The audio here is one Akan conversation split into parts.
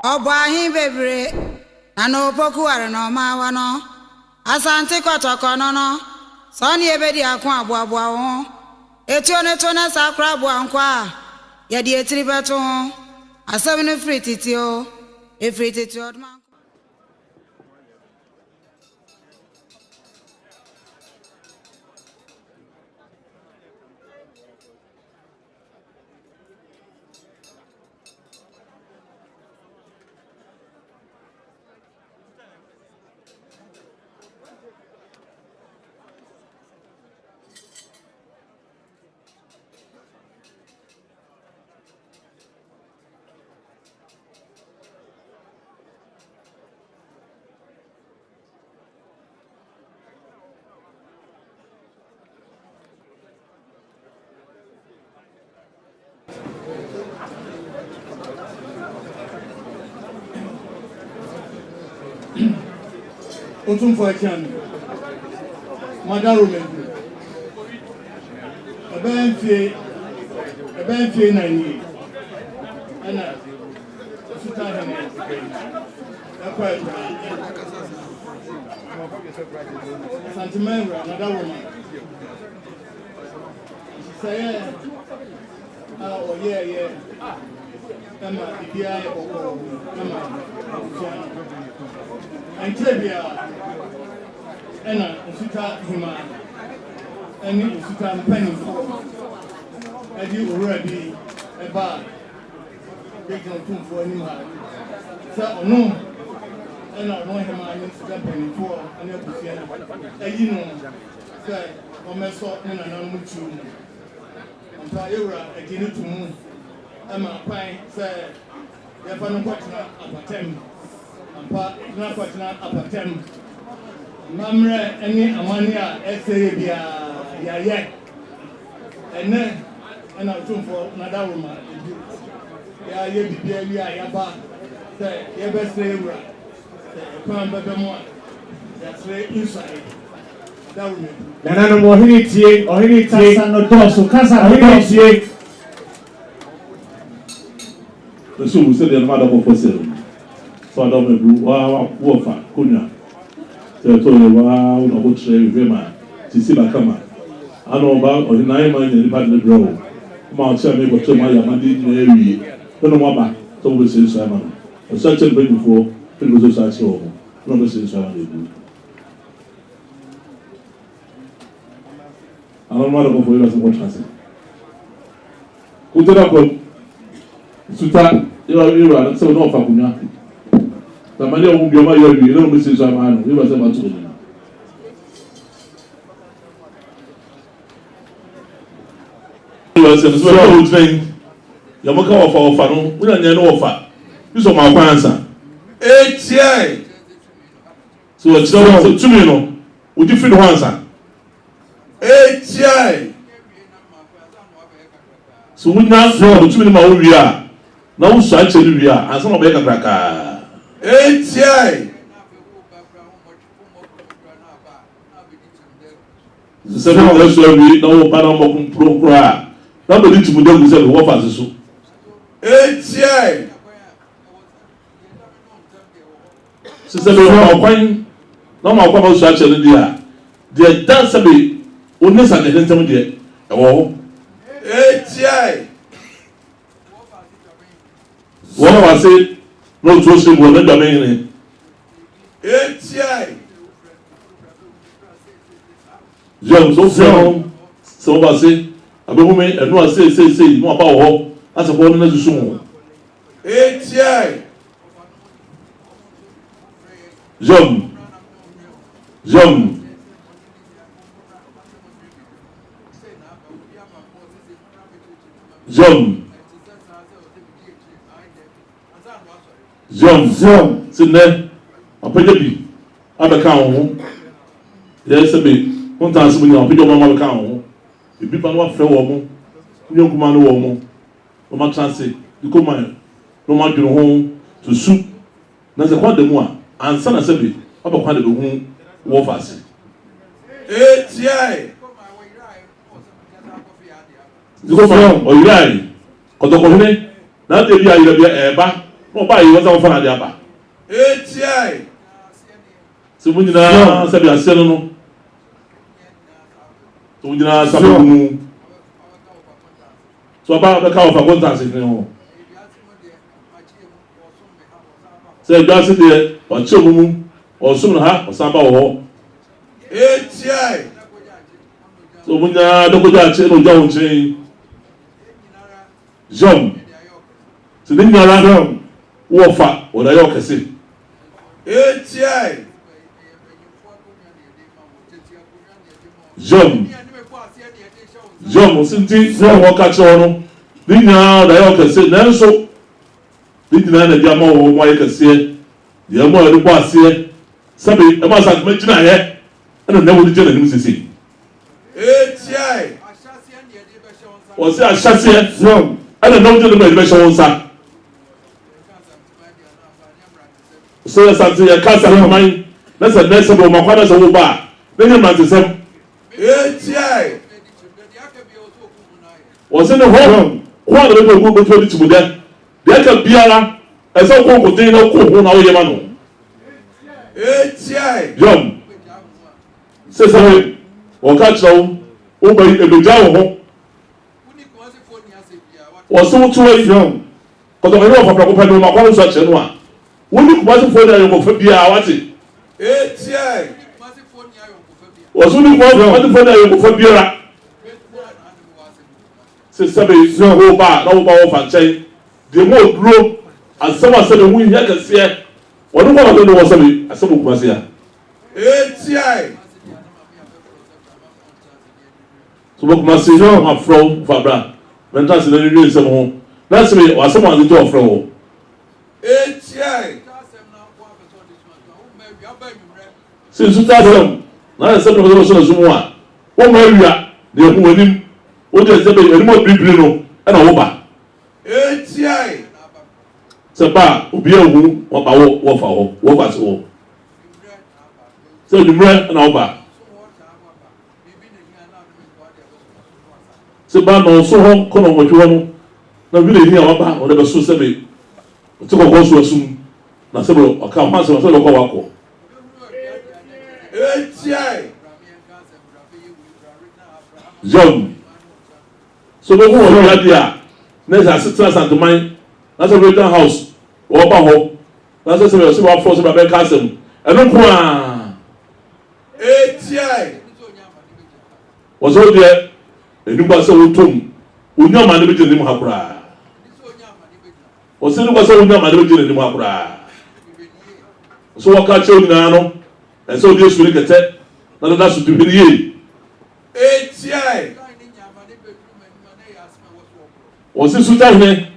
Obahi bebre ano poku are no mawa no asante kotoko no no so ne ebedi akwa aboabo ho etio ne to na sakra abo ankwa ye de etiri beto ho asem ne frititio efrititio odma. Otum for Chan Madaro Member a band fee 90 and a Sultan Santimera, another woman. She said, oh, yeah. Emma, the BI or Emma, and Tabia, Anna, Usuka Hima, and Usuka Penny, and you already a bar. They can come for any man. So, no, and I know him. I need to jump in for an episode. And you know, say, on my sort and I'm with you. And Taira, I didn't to move. Emma Pine said, "If I'm not up 10, I'm not up 10. Mamre, any ammonia, essay, yeah, and then, and I'll turn for another woman. Yeah, you be there, yeah, but say, you best say, come back more. That's right inside. That woman. Nana mo hinitie, Kasa no doso. So we said the mother for sale. So I don't know who Kunya. So I told you, wow, no good trade with him. To see my camera. I know about or the 9 months in the partner grow. Come on, tell me what to my Yamadi area. Don't know what back. So we say Simon. A certain break before, people just say so. No, we say Simon. I don't know what you want to say. Who did I call? Suta, you are so no facunya. The money of your money, you don't miss his man. You was about to do. You was a small thing. Yamaka of our fan, we don't know offer. You saw my answer. 8 So it's so 2 million. Would you feel one answer? 8 So we now know 2 million we are. Now we start telling you, and some of them are like, "ATI." The seven of us will be now Panama Pro. Nobody to them will say, "What was this?" ATI. So seven of our no more come start telling you, the dance be only Sunday then tell me there. Oh, ATI. What I say, no trust him, let them in. ATI. John, so I say, I be woman, and no, I say, no about her, as a woman as soon. ATI. John. John, sit there. I'll pay the other count. Yes, a bit. One time, I'll pay your mama count. If people want fair woman, you come on, woman. No matter transit, you come on. No matter your home to soup. That's a quite the more. And son, I said, I'm a quite the home warfare. ATI. You go from or you die. Kotokohene. na de bi ayira bi eba no ba yi wasa fa na de aba ATI se mu nyina se bi ase no so nyina sa mu so ba ka ofa contact ni ho se gba se de o che mu o sum na ha o san ba wo ATI so mu nyina de ko ja che no ja won che jom se ni nyara no wo fa o da yo kase ATI jom sinti se wo ka che no ni nyara da yo kase na nso ni nyina na dia ma wo mo ye kase dia mo ri kwa ase sabe e ma sa ma gina ye na na wo di jena nim sisi ATI o se ahase jom ana na wo di na be shawon sa so santi ya kasa man na se na se bo ma kwa na se wo ba na nya ma se sem ATI o se ne ho kwa na be go go to di tibuda de ka biara e se ko ko tin na ko ho na wo ye ma no ATI jom se se o ka tro o ba ebeja wo ho o se wo tuwa jom ko to ro fa ko pa no ma kwa so che no a woni kuma se fo na yo ko fa bia wate ATI o so ni ko fa na yo ko fa bia se sabe wo ba na wo ba wo fa chen de mo duro asama se de wu nya ka se woni ko ba no wo sabe asama kuma se ya ATI so bo kuma se no ma fro fa bra mental se na ni se mo na se o asama an to fro wo ATI se su ta sam na se no so so mo a wo ma wia de hu wanim o de se be enim obibiri no e na wo ba ATI se ba obi ehu wo ba wo fa wo fa se wo se numre na wo ba se ba no so ho ko no mo twa no na bi le ni a wo ba o de be so se be o ti ko ko so asum na se bro o ka ho se so lo ko wa ko ATI jom so be ko wo ya dia na sa sitra santoman na se Regional House wo ba ho na se se wa force ba be kasem eno ko a ATI wo so de enu ba se wo tom onya ma ne be je nim hakura wo se ne ba se onya ma ne be je nim hakura so wa ka che onya no e so de suri kete na da su tibiri ye ATI wo se su ta ne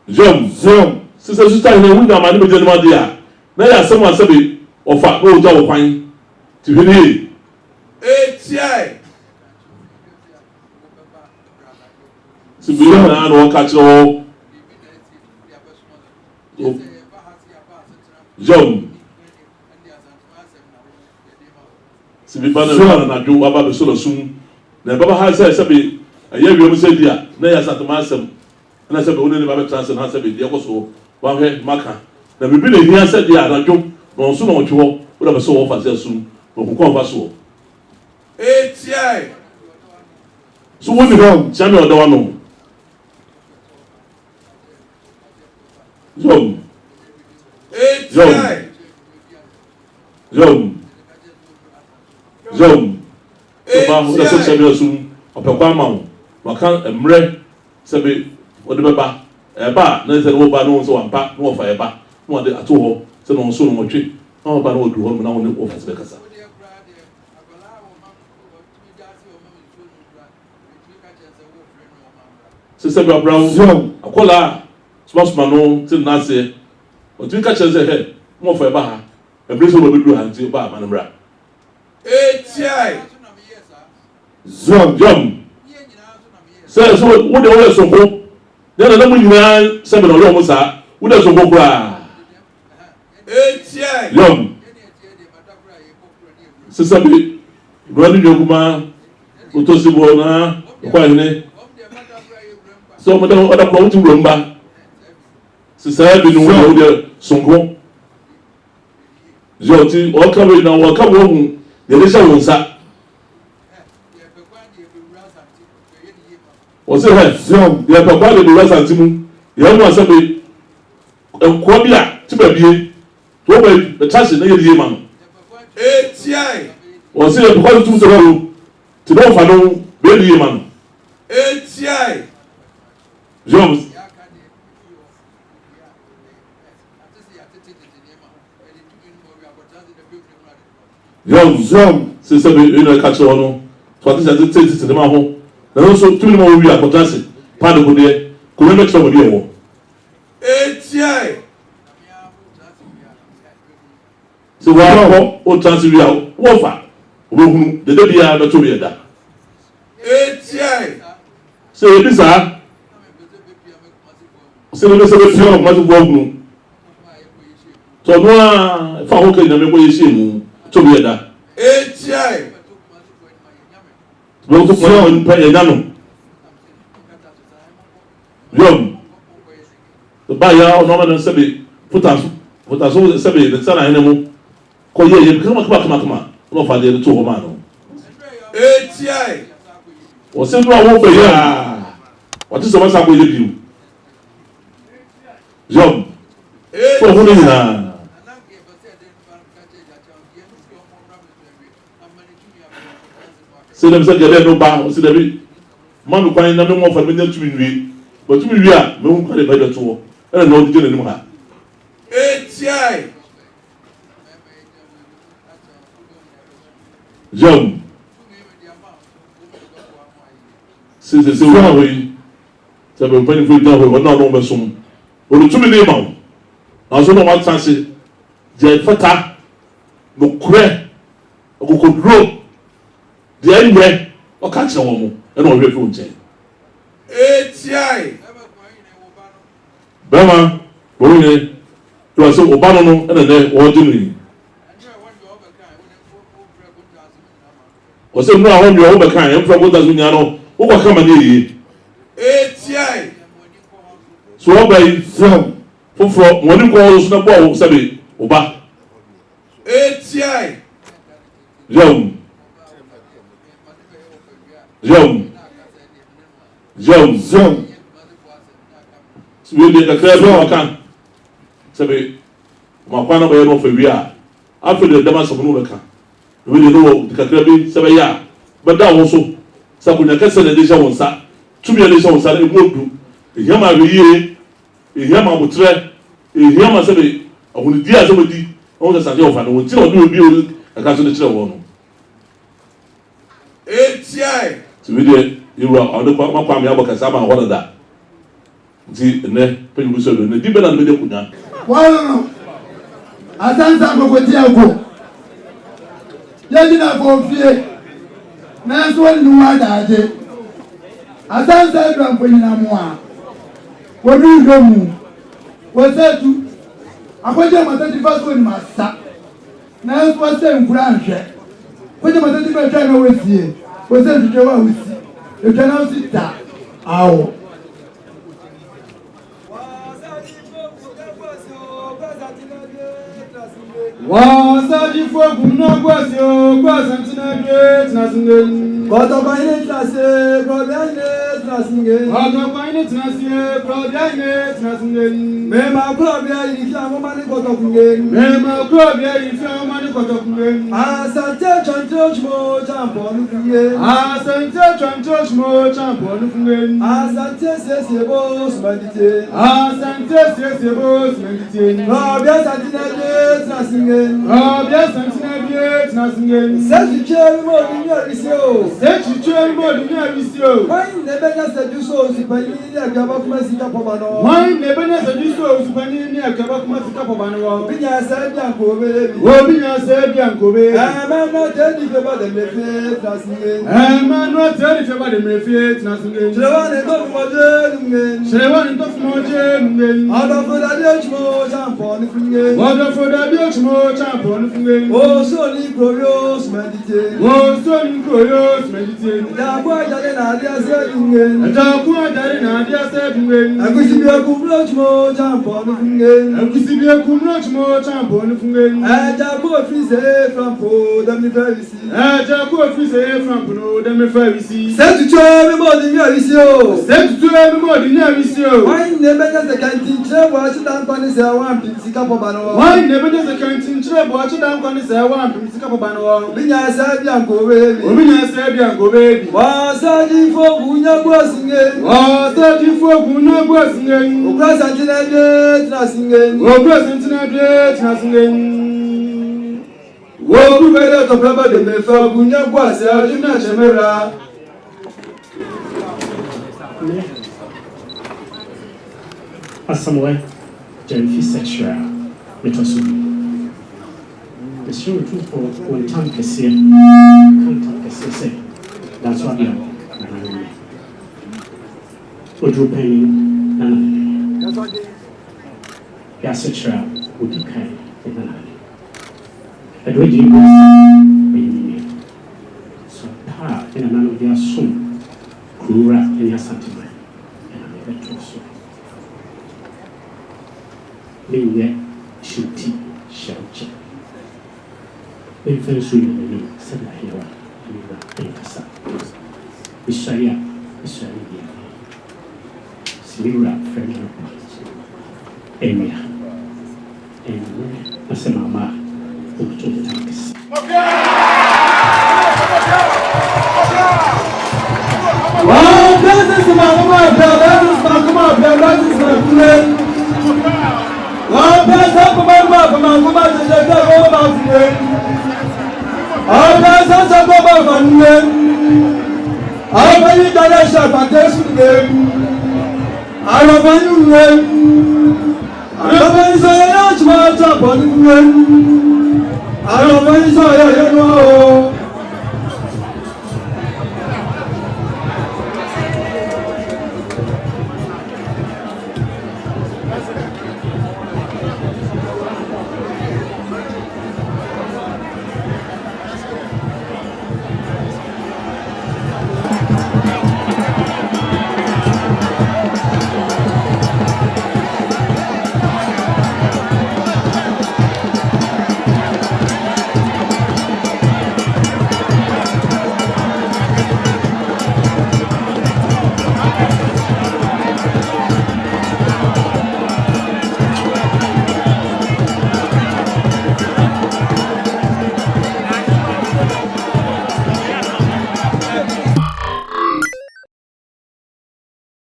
jom se se su ta ne onya ma ne be je nim adia na ya se mo asabe ofa no oja wo kwan tibiri ye ATI sibiri na no ka che wo jom sibi ba na na do aba be so sum na baba ha se be aye wi mu se dia na ya satama asem na se be woni ne ba be transfer na se be dia ko so wa hwe maka na bibi na hia se dia na do no so no two wo da be so wo fa se sum ko ko fa so ATI so woni ho chame odo wa no jom ATI Jom ba ho da so chame sum opekwa ma wo waka emre se be odi beba e ba na se wo ba no so wampa no fa e ba no de ato ho se no so no twe no ba no du ho na wo ne wo fa se kasa se se ba brown akola smasma no tin na se o twi ka che se he mo fa e ba ha emre so be du ha nti ba ma nbra ATI jom se so wo de wo so ko de na mu nyina se be no lo mo sa wo de so ko kura ATI jom se se be ro ni nyoguma o to si bo na kwa ni So mo da oda ko wuti wuromba. Sisa bi no wo de sonko. Joti o ka we na wo ka wo hu de le sha wonsa. O se he so de pa kwa de le sa ntimu. Ye mo asabe ko bia ti ba bie. To be chase na ye die ma no. ATI. O se e ko tu so ro. Ti do fa no be die ma no. ATI. Jones. Young, c'est ça, une catch on nous. Soit c'est de ma home. Tout le monde oui à contraster. Pas de côté. Comment mettre ça au bien? ATI. C'est voir au transfert. Wofa. Vous de deux biens de tout bien. ATI. C'est bizarre. C'est le message de Fion, moi je vois nous. Toi, moi, il faut que nous me voyions chez nous. Tout bien là. ATI. Donc, tu prends une paix et non. Yom. Le baillard, on a un sabi. Faut saber, le salaire est mon. Quand il y a comment. On va faire des tours romans. ATI. On sait nous avons payé. On dit seulement ça pour les biens. Yom. Faut vous dire là. C'est comme ça qu'il y a des bars, c'est des moi, nous croyons que nous avons fait des tuiles. Mais tu me dis, mais on ne connaît pas de tout. Elle n'a pas dit de nous. ATI. J'aime. C'est ça, oui. Ça veut pas une fois dans le monde, on va son. On le tue les mains. Dans ce moment, ça c'est. J'ai fait ça. Nous croyons. On comprend. The anyway, or catch a woman, and all your food. ATI. Bama, Boone, you are so Obano, and then ordinary. Or say, no, I want your overkind, and from what does Uniano, who will come and eat. ATI. So, obey from when you call Snapple, Sabi, Oba. ATI. Young. Zoom. We did a clear door. I can't say, my partner by no for we are. After the Damas of Nubaka, we didn't know the Kakrabi, Sabaya, but that also, Sabuna Castle edition was that. 2 million was that it would do. A Yama Ye, a Yama would try, a Yama Sabi, I will dear somebody on the Sunday of an old build a castle of one. ATI. So we did. You were on the Kwame Abakasama, what of that? See, and then when you said, the deeper than the Kuna. Well, I can't have a good deal. Yadina for fear. That's what you want. I can't say from Pinamoa. What do you go? What's that? I put them at the first one, master. Now, what's them branch? Put them at the first time with you. What's that to go with you? You cannot sit down. Ow. Wasaji fogu no gwasio gwasantinage tnasingen. Koto baine tlase, probiane tnasingen. Koto baine tnasien, probiane tnasingen. Mema probia ilifia mani koto kungen. Mema probia ilifia mani koto kungen. Asante chantoshmo champo nukuye. Asante chantoshmo champo nukuyen. Asante sesebo smedite. Asante sesebo smedite. Probia santinage tnasingen. Probia santinage tnasingen. Sechi cheri mo dunya risio. Sechi cheri mo dunya risio. Why nebenya sejuso usipani ni akaba kuma sika pomano. Why nebenya sejuso usipani ni akaba kuma sika pomano. Binya sebi ankobe. Binya sebi ankobe. Emmanuel tell you about the mefe tnasingen. Emmanuel tell you about the mefe tnasingen. Shrewane to moje nungen. Shrewane to moje nungen. Odofoda biochmo champo nungen. Odofoda biochmo champo nungen. O so ni glorious medite. O so ni glorious medite. Ya boy jale na dia se nungen. Ẹja kún àjàre náà bí ẹsẹ̀ fúngen. Ẹ̀gúsí bí ẹkùn lójúmọ́ jàǹbọ̀ ní fúngen. Ẹ̀gúsí bí ẹkùn lójúmọ́ jàǹbọ̀ ní fúngen. Ẹja kó fi ṣe é fúnpò dẹ́mi fẹ́ rí sí. Ẹja kó fi ṣe é fúnpò dẹ́mi fẹ́ rí sí. Sẹ́tùtù mímọ́ ní ní àrí sí o. Sẹ́tùtù mímọ́ ní ní àrí sí o. Wọ́n ní ẹgbẹ́jẹ́ sẹ̀kẹ́ntì ńkyerẹ́ bọ̀ ọ́kyẹ́ dáńkọ́ ní sẹ́ wọ́n àmpì sika pọ̀ba ní wọ́n. Wọ́n ní ẹgbẹ́jẹ́ sẹ̀kẹ́ntì ńkyerẹ́ bọ̀ ọ́kyẹ́ dáńkọ́ ní sẹ́ wọ́n àmpì sika pọ̀ba ní wọ́n. Obi nya ẹsẹ̀ bí àǹkó wéèbì. Obi nya ẹsẹ̀ bí àǹkó wéèbì. Wọ́n sáájú fóògùn nyẹ́ gbọ́ sìngé. Wọ́n sáájú fóògùn nyẹ́ gbọ́ sìngé. Òkúra sàntínà dé tìǹà sìngé. Òkúra sàntínà dé tìǹà sìngé. Wọ́n kú bẹ́ẹ̀ tọ̀pẹ́ bá dè mẹ́fẹ́ ògùn nyẹ́ gbọ́ àṣẹ ọdún náà ṣẹ mẹ́ra. Asamoah Jennifer Sexual Metosu. Monsieur tout pour one time que c'est that's what you Odru Penny Nana Sexual would you kind Nana Edward Jim so pa in a man of their soul grew up in your sentiment and I'm a better so being there should tea shall check. When first we knew, said I hear what you were in Casa. Isaiah, Sira, friend of Emia, and Masamama, who told the tanks. Wow, this is my mama, that is my mama, that is my friend. Wow, that's up my mama, to the devil of me. All that's up my name. All my international foundation name. I love you name. I love you so much more top on the name. I love you so you know.